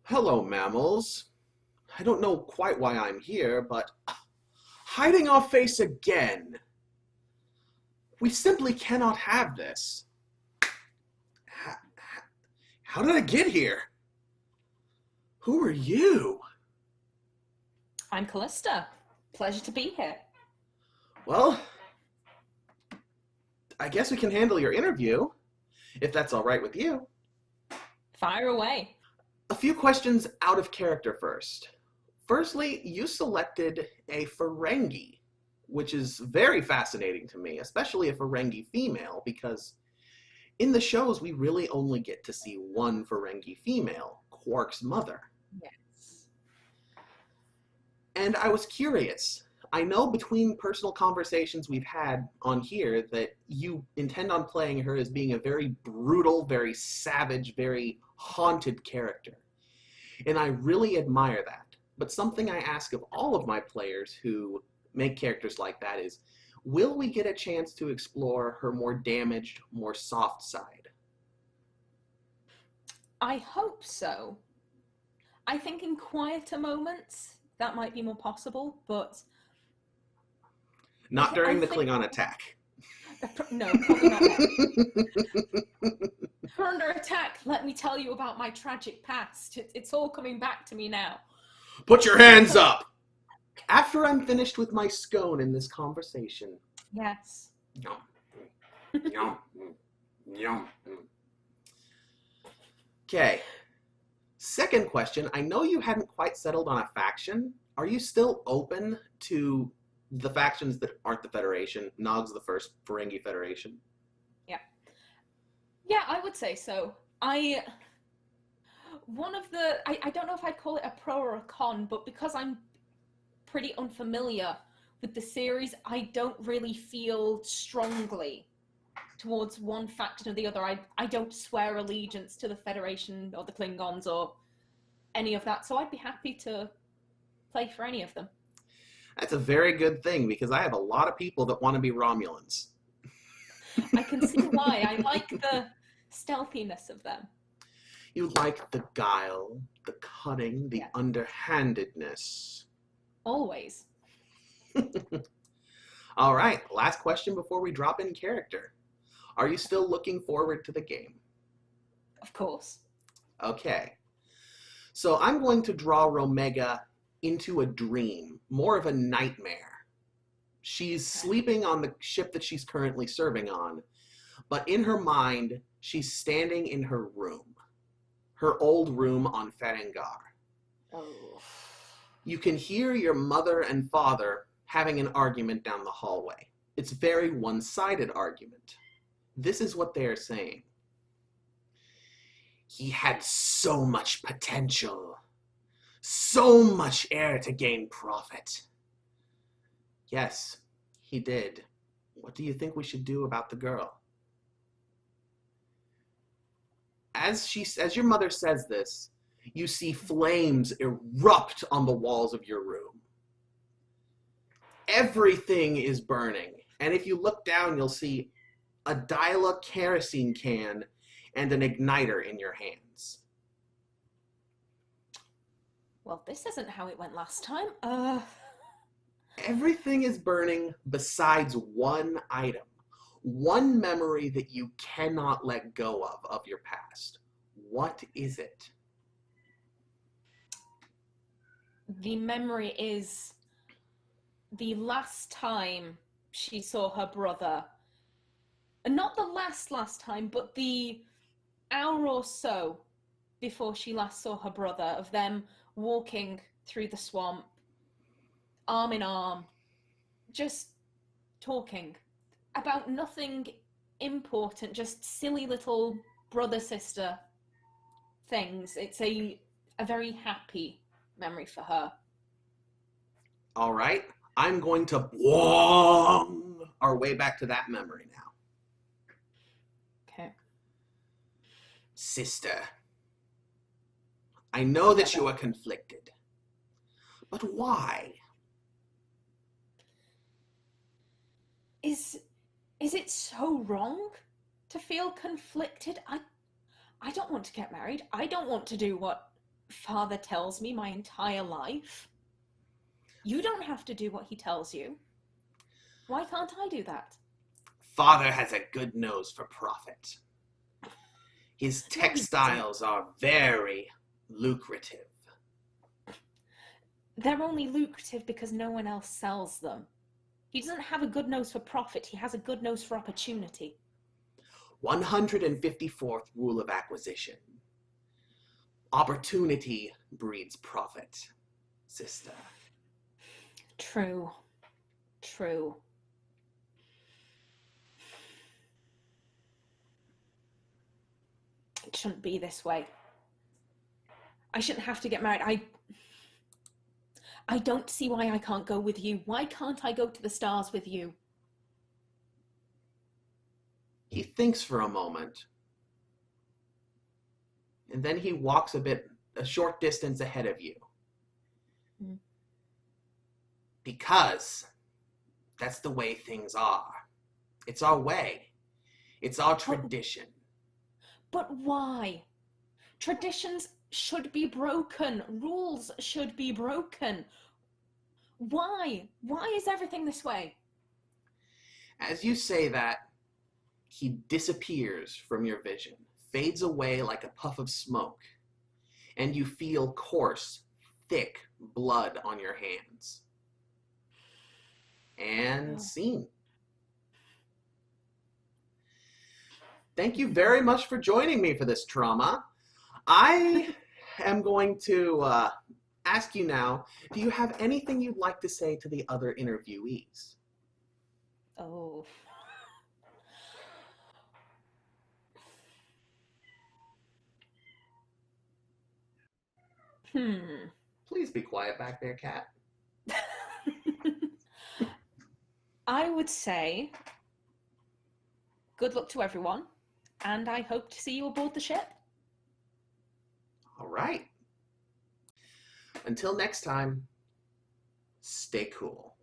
Hello, mammals. I don't know quite why I'm here, but hiding our face again. We simply cannot have this. H- How did I get here? Who are you? I'm Callista. Pleasure to be here. Well, I guess we can handle your interview, if that's all right with you. Fire away. A few questions out of character first. Firstly, you selected a Ferengi, which is very fascinating to me, especially a Ferengi female, because in the shows, we really only get to see one Ferengi female, Quark's mother. Yes. And I was curious. I know between personal conversations we've had on here that you intend on playing her as being a very brutal, very savage, very haunted character. And I really admire that. But something I ask of all of my players who make characters like that is, will we get a chance to explore her more damaged, more soft side? I hope so. I think in quieter moments that might be more possible, but Not I during the think Klingon attack. no, probably not then. If we're under attack, let me tell you about my tragic past. It's all coming back to me now. Put your hands up! After I'm finished with my scone in this conversation. Yes. Yum, yum, yum. Okay. Second question. I know you hadn't quite settled on a faction. Are you still open to the factions that aren't the Federation? Nog's the first Ferengi Federation. Yeah. Yeah, I would say so. I don't know if I'd call it a pro or a con, but because I'm pretty unfamiliar with the series, I don't really feel strongly towards one faction or the other. I don't swear allegiance to the Federation or the Klingons or any of that, so I'd be happy to play for any of them. That's a very good thing because I have a lot of people that want to be Romulans. I can see why. I like the stealthiness of them. You like the guile, the cunning, the Yeah, underhandedness. always. All right, last question before we drop in character. Are you still looking forward to the game? Of course. Okay. So I'm going to draw Romega into a dream, more of a nightmare. She's Okay. sleeping on the ship that she's currently serving on, but in her mind, she's standing in her old room on Ferengar. Oh. You can hear your mother and father having an argument down the hallway. It's a very one-sided argument. This is what they are saying. He had so much potential, so much air to gain profit. Yes, he did. What do you think we should do about the girl? As your mother says this, you see flames erupt on the walls of your room. Everything is burning, and if you look down, you'll see a dial-up kerosene can and an igniter in your hands. Well, this isn't how it went last time. Everything is burning besides one item, one memory that you cannot let go of your past. What is it? The memory is the last time she saw her brother. And not the last time, but the hour or so before she last saw her brother, of them walking through the swamp, arm in arm, just talking about nothing important, just silly little brother sister things. It's a very happy memory for her. All right, I'm going to wong our way back to that memory now. Okay. Sister, I know that you are conflicted, but why? Is it so wrong to feel conflicted? I don't want to get married. I don't want to do what father tells me my entire life. You don't have to do what he tells you. Why can't I do that? Father has a good nose for profit. His No, he doesn't. textiles are very lucrative. They're only lucrative because no one else sells them. He doesn't have a good nose for profit, he has a good nose for opportunity. 154th rule of acquisition. Opportunity breeds profit, sister. True. True. It shouldn't be this way. I shouldn't have to get married. I don't see why I can't go with you. Why can't I go to the stars with you? He thinks for a moment, and then he walks a short distance ahead of you. Mm. Because that's the way things are. It's our way. It's our tradition. But why? Traditions should be broken. Rules should be broken. Why? Why is everything this way? As you say that, he disappears from your vision, fades away like a puff of smoke, and you feel coarse, thick blood on your hands. And scene. Thank you very much for joining me for this trauma. I am going to ask you now, do you have anything you'd like to say to the other interviewees? Oh. Please be quiet back there, Kat. I would say good luck to everyone, and I hope to see you aboard the ship. All right. Until next time, stay cool.